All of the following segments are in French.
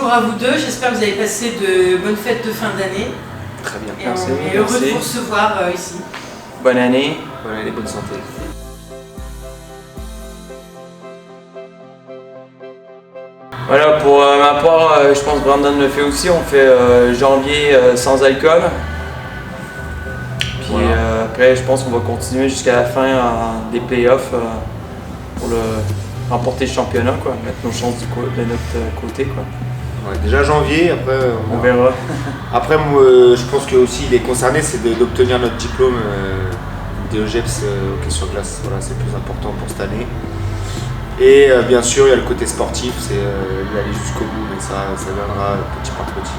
bonjour à vous deux, j'espère que vous avez passé de bonnes fêtes de fin d'année. Très bien, et on est heureux de vous recevoir ici. Bonne année. Bonne année, bonne santé. Voilà, pour ma part, je pense que Brandon le fait aussi, on fait janvier sans alcool. Puis voilà. Après, je pense qu'on va continuer jusqu'à la fin des playoffs pour remporter le championnat, quoi, mettre nos chances de notre côté, quoi. Ouais, déjà janvier, après on verra. Après, moi, je pense que aussi il est concerné, c'est d'obtenir notre diplôme DEGEPS hockey sur glace. Voilà, c'est le plus important pour cette année. Et bien sûr, il y a le côté sportif, c'est aller jusqu'au bout, mais ça viendra petit par petit.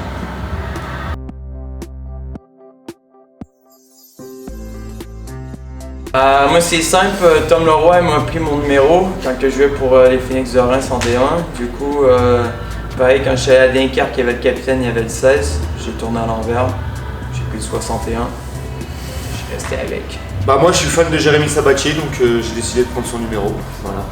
Moi c'est simple, Tom Leroy m'a pris mon numéro quand je jouais pour les Phoenix de Reims en D1. Du coup, pareil, quand je suis allé à Dunkerque, il y avait le capitaine, il y avait le 16. J'ai tourné à l'envers, j'ai pris le 61. Je suis resté avec. Bah moi je suis fan de Jérémy Sabatier, donc j'ai décidé de prendre son numéro. Voilà.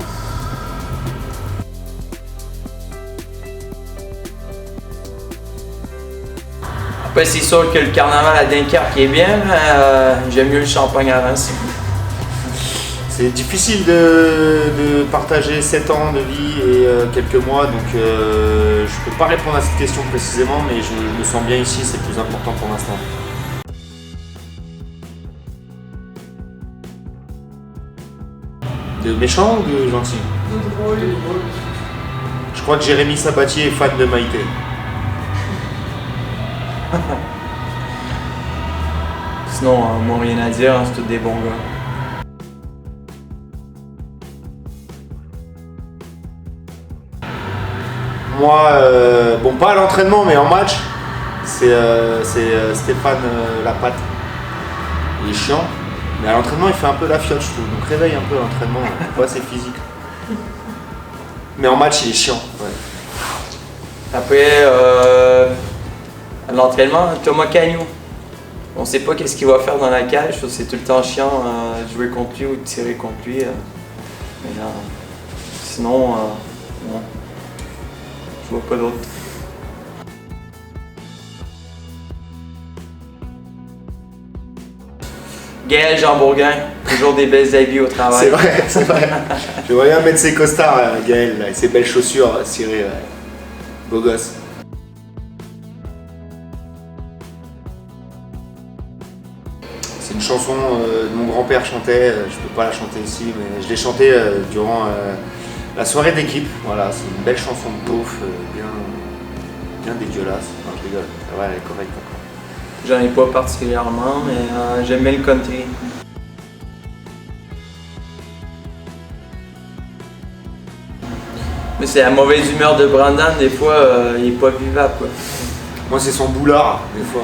Après c'est sûr que le carnaval à Dunkerque est bien, mais j'aime mieux le champagne à Reims. C'est difficile de partager 7 ans de vie et quelques mois, donc je peux pas répondre à cette question précisément, mais je me sens bien ici, c'est le plus important pour l'instant. De méchant ou de gentil? De drôle. Je crois que Jérémy Sabatier est fan de Maïté. Sinon, moi rien à dire, hein, c'est tous des bons gars. Moi, bon pas à l'entraînement mais en match, c'est Stéphane Lapatte. Il est chiant, mais à l'entraînement il fait un peu la fiotte je trouve, donc réveille un peu à l'entraînement, pas c'est physique. Mais en match il est chiant. Ouais. Après, à l'entraînement, Thomas Cagnou. On sait pas qu'est-ce qu'il va faire dans la cage, c'est tout le temps chiant de jouer contre lui ou de tirer contre lui. Mais non. Sinon, non. Je vois pas d'autre. Gaël Jean Bourgain, toujours des belles habits au travail. C'est vrai, c'est vrai. Je vois bien mettre ses costards, Gaël, là, et ses belles chaussures cirées. Beau gosse. C'est une chanson que mon grand-père chantait, je peux pas la chanter ici, mais je l'ai chantée durant la soirée d'équipe. Voilà, c'est une belle chanson de beauf, bien dégueulasse. Non, je rigole, ouais, elle est correcte encore. J'en ai pas particulièrement, mais j'aime bien le country. Mais c'est la mauvaise humeur de Brandon, des fois, il est pas vivable, quoi. Moi, c'est son boulard, des fois.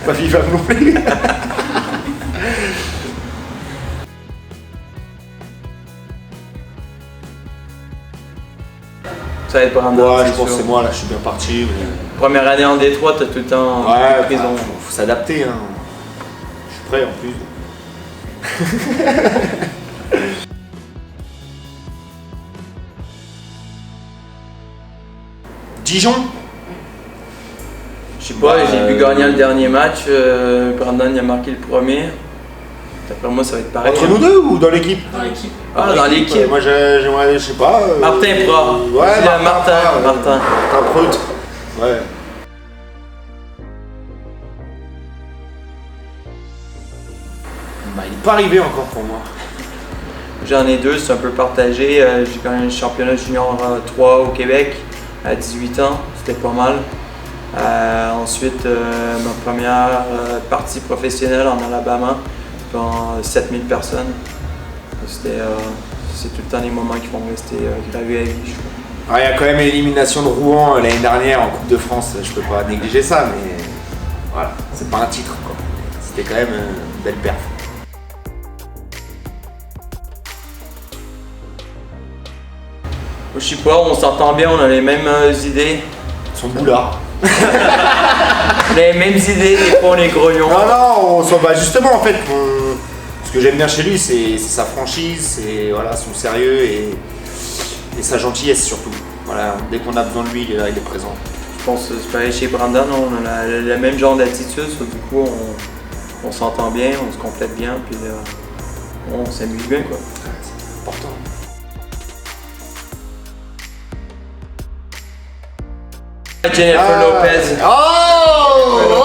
Pas vivable non plus. Ça va être Brandon. Ouais, je pense que c'est moi, là, je suis bien parti. Mais... Première année en Détroit, t'as tout le temps ouais, prison. Faut s'adapter, hein. Je suis prêt en plus. Dijon? Je sais pas, j'ai pu gagner le dernier match, Brandon il a marqué le premier. D'après moi ça va être pareil. Entre nous deux ou dans l'équipe? Dans l'équipe. Ah, dans l'équipe. Moi j'aimerais, je sais pas. Martin Prat. Ouais, Martin. Preut. Ouais. Bah, il n'est pas arrivé encore pour moi. J'en ai deux, c'est un peu partagé. J'ai gagné le championnat junior 3 au Québec à 18 ans, c'était pas mal. Ensuite, ma première partie professionnelle en Alabama, devant 7000 personnes. C'est tout le temps les moments qui vont rester gravés à vie, je trouve. Il y a quand même l'élimination de Rouen l'année dernière en Coupe de France, je peux pas négliger ça, mais voilà, c'est pas un titre, quoi. C'était quand même une belle perf. Je sais pas, on s'entend bien, on a les mêmes idées. Son boulard. Les mêmes idées, des fois on est grognons. Non, on s'en va justement en fait. Ce que j'aime bien chez lui, c'est sa franchise, c'est voilà, son sérieux et sa gentillesse surtout. Voilà. Voilà, dès qu'on a besoin de lui, il est là, il est présent. Je pense que c'est pareil chez Brandon, on a le même genre d'attitude, du coup on s'entend bien, on se complète bien, puis on s'amuse bien quoi. C'est important. Jennifer Lopez. Oh,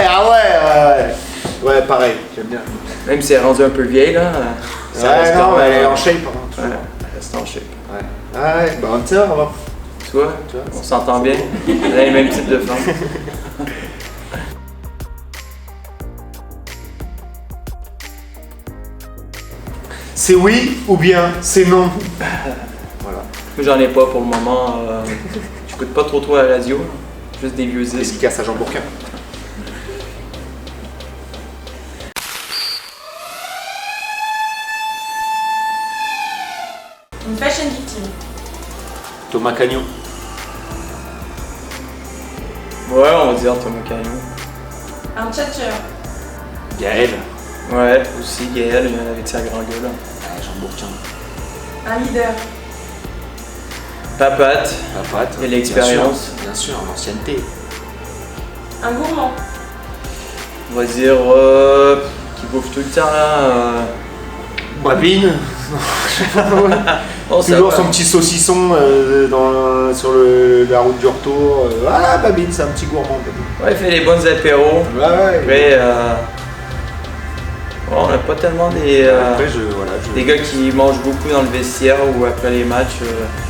ah ouais. Ouais, pareil, j'aime bien. Même si elle est rendue un peu vieille là, ça Ouais, reste non, quand même, elle est en shape. Hein, toujours. ouais, elle reste en shape. Ouais. Ah ouais, bah Hunter, on va. Tu vois, on s'entend bien, on a les mêmes types de femmes. C'est oui ou bien c'est non. Voilà. Moi j'en ai pas pour le moment, j'écoute pas trop à la radio, juste des vieux disques. Dédicace à Jean Bourquin. Une fashion victime. Thomas Cagnon. Ouais, on va dire Thomas Cagnon. Un tchatcheur. Gaël. Ouais, aussi Gaël, avec sa grande gueule. Ouais, Jean Bourquin. Un leader. Papate. Papate. Et l'expérience. Bien sûr, l'ancienneté. Un gourmand. On va dire qui bouffe tout le temps là. Babine. Oh, ça Toujours va. son petit saucisson sur la route du retour. Ah, Babine, c'est un petit gourmand. Babine. Ouais, il fait des bons apéros. Ouais. Après, on n'a pas tellement des gars qui mangent beaucoup dans le vestiaire ou après les matchs.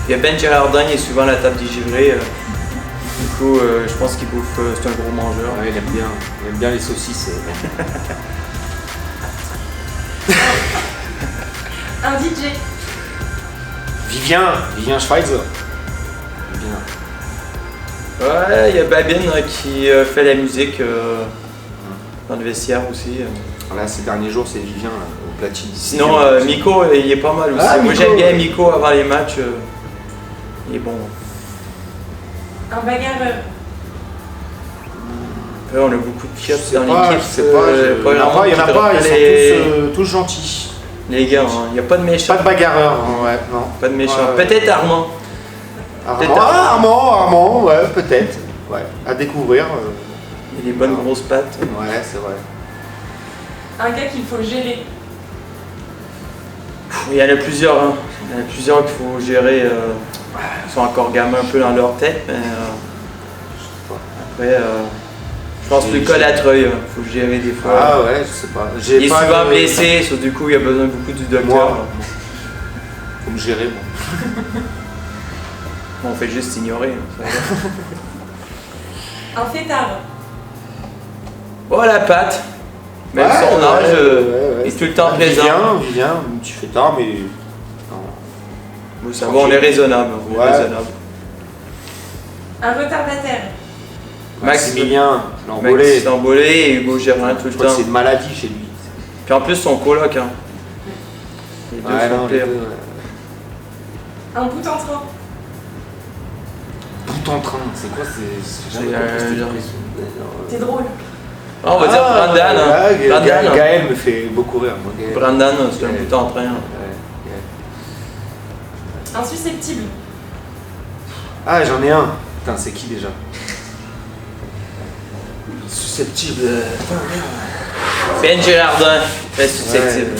Il y a Ben Girardin, il est souvent à la table des givrés. Du coup, je pense qu'il bouffe, c'est un gros mangeur. Ouais, il aime bien les saucisses. Un DJ. Vivien Schweitzer. Vivien. Ouais, il y a Babine qui fait la musique dans le vestiaire aussi. Là, ces derniers jours, c'est Vivien là, au platine. Sinon, Miko, il est pas mal aussi. Ah, Moi, Miko, j'aime bien ouais. Miko avant les matchs. Il est bon. Un bagarreur. Après, on a beaucoup de Je kiosques sais dans pas, l'équipe. je sais pas. Il y en a pas, ils sont tous gentils. Les gars, il n'y a pas de méchants. Pas de bagarreurs, ouais, non. Pas de méchants. Ouais. Peut-être Armand. Armand, ouais, peut-être. Ouais, à découvrir. Il a des bonnes grosses pattes. Ouais, c'est vrai. Un gars qu'il faut geler. Il y en a plusieurs. Hein. Il y en a plusieurs qu'il faut gérer. Ils sont encore gamins un peu dans leur tête. Mais après, je pense que Lucas Latreuil, il faut gérer des fois. Ah ouais, je sais pas. Il est souvent blessé, so, du coup il a besoin beaucoup du docteur. Moi. Faut me gérer, moi. On fait juste ignorer. Hein, Un fêtard. oh la patte. Même Ouais, son âge, ouais. il est tout le temps présent. Vivien, tu fais tard, mais. Non. Bon, ça va, on est raisonnable. On est Ouais. raisonnable. Un retardataire. Maximilien, Max l'embolé. Lambolé et Hugo Germain tout le Je crois que temps. c'est une maladie chez lui. Puis en plus son coloc. Hein. Les deux Ouais, sont non, les pires. deux, ouais. Un bout en train. Tout en train, c'est quoi? C'est jamais C'est, compris cette genre- expression. T'es drôle. Ah, on va dire Brandon. Hein. Ouais, Brandon, Gaël me fait beaucoup rire. Moi, Gaël. Brandon, c'est un Gaël. bout en train. Hein. Ouais, Gaël. Un susceptible. Ah, j'en ai un. Putain, c'est qui déjà? Susceptible. Ben Girardin, très susceptible.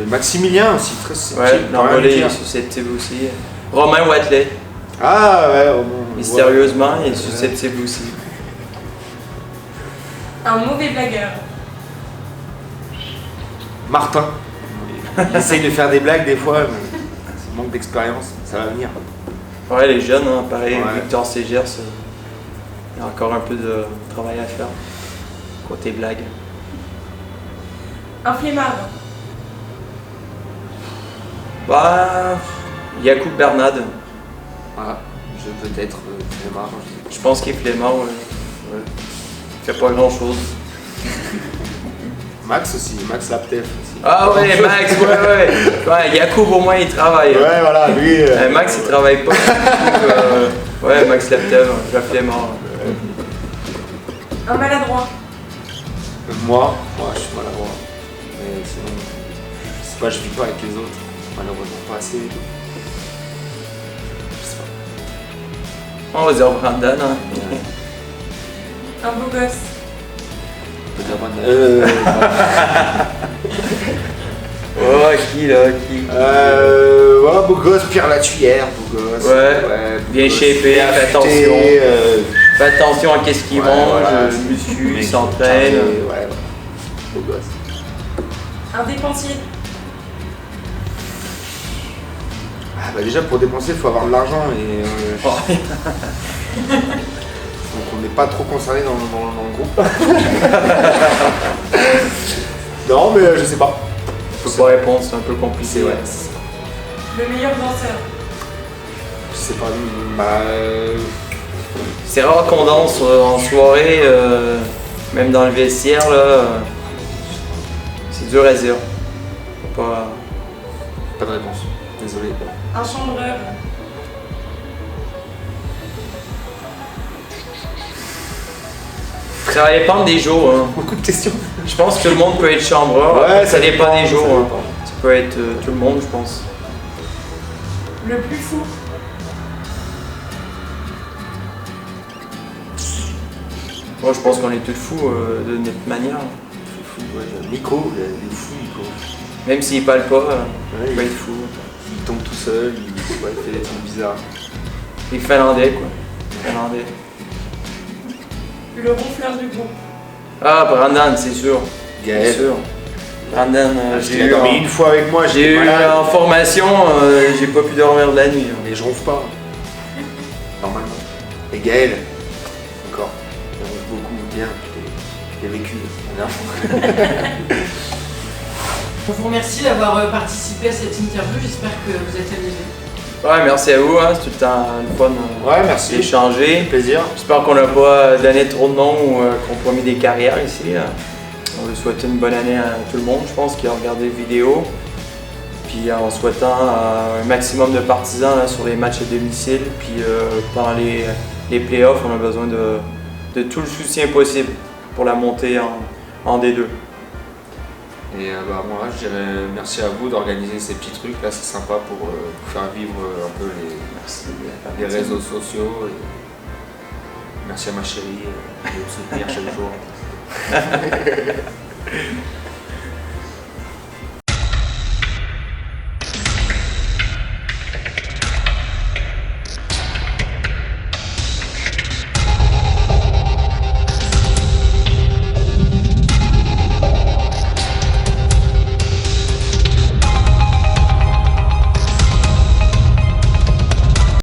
Maximilien aussi, très susceptible. Ouais, quand même Lambolé dire. est susceptible aussi. Romain Watley, Ah ouais, au moins. mystérieusement, il est susceptible aussi. Un mauvais blagueur. Martin. Il essaye de faire des blagues des fois, mais c'est manque d'expérience, ça va venir. Ouais, les jeunes, hein, pareil, Ouais. Victor Ségers, il y a encore un peu de travail à faire. Côté blague. Un flemmard. Bah, Yacoub Bernad, Voilà, je peut-être démarre. je pense qu'il est flemmard, ouais. Ouais. Il fait pas grand chose. Max aussi, Max Laptef aussi. Ah ouais, Max, ouais, Yacoub au moins il travaille. Hein. Ouais, voilà, lui. Max il travaille pas. Donc, ouais, Max Laptev, la flemmard. Un maladroit. Moi, je suis maladroit. Mais sinon, je sais pas, je vis pas avec les autres. Malheureusement, pas assez. On va dire Brandon. Hein. Un beau gosse. On peut dire Brandon. Oh, qui là? Qui? Voilà, beau gosse, Pierre Latuyère, beau gosse. Ouais, bien beau gosse, shapé, bien fais affûté, attention. Fais attention à qu'est-ce qu'il ouais, mange, voilà, muscu, mec s'entraîne. carré, ouais, beau gosse. Un dépensier. Ah bah déjà pour dépenser il faut avoir de l'argent et donc on n'est pas trop concerné dans le groupe. Non mais je sais pas. Je peux pas répondre, c'est un peu compliqué. C'est ouais. Le meilleur danseur. Je sais pas. Bah, C'est rare qu'on danse en soirée, même dans le vestiaire, là. C'est dur à dire. Faut pas... pas de réponse. Désolé. Un chanvreur. Ça va dépendre des jours. Hein. Beaucoup de questions. Je pense que tout le monde peut être chambreur. Ouais, ça dépend des jours. ça Hein. dépend. Ça peut être tout le monde, je pense. Le plus fou. Moi, je pense qu'on est tous fous de notre manière. C'est fou, ouais. Nico, il est fou Nico. Même s'il parle pas, Ouais, il peut être fou. il tombe tout seul, ouais, il fait des trucs bizarres. Il est finlandais, quoi. Finlandais. Le ronfleur du groupe. Ah, Brandon, c'est sûr. C'est Gaël. sûr. Brandon, Il a dormi une fois avec moi, j'ai j'étais eu malade. en formation, j'ai pas pu dormir de la nuit. Hein. Mais je ronfle pas. Normalement. Et Gaël, encore. Il ronfle beaucoup, bien, je l'ai vécu. Non. On vous remercie d'avoir participé à cette interview. J'espère que vous êtes amusés. Ouais, merci à vous, hein. C'est tout le temps le fun Ouais, merci. d'échanger. Plaisir. J'espère qu'on n'a pas donné trop de noms ou compromis des carrières ici. On veut souhaiter une bonne année à tout le monde, je pense, qui a regardé la vidéo. Puis en souhaitant un maximum de partisans là, sur les matchs à domicile. Puis pendant les playoffs, on a besoin de tout le soutien possible pour la montée en D2. Et bah, moi, je dirais merci à vous d'organiser ces petits trucs. Là, c'est sympa pour faire vivre un peu les réseaux sociaux. Et merci à ma chérie de me soutenir chaque jour.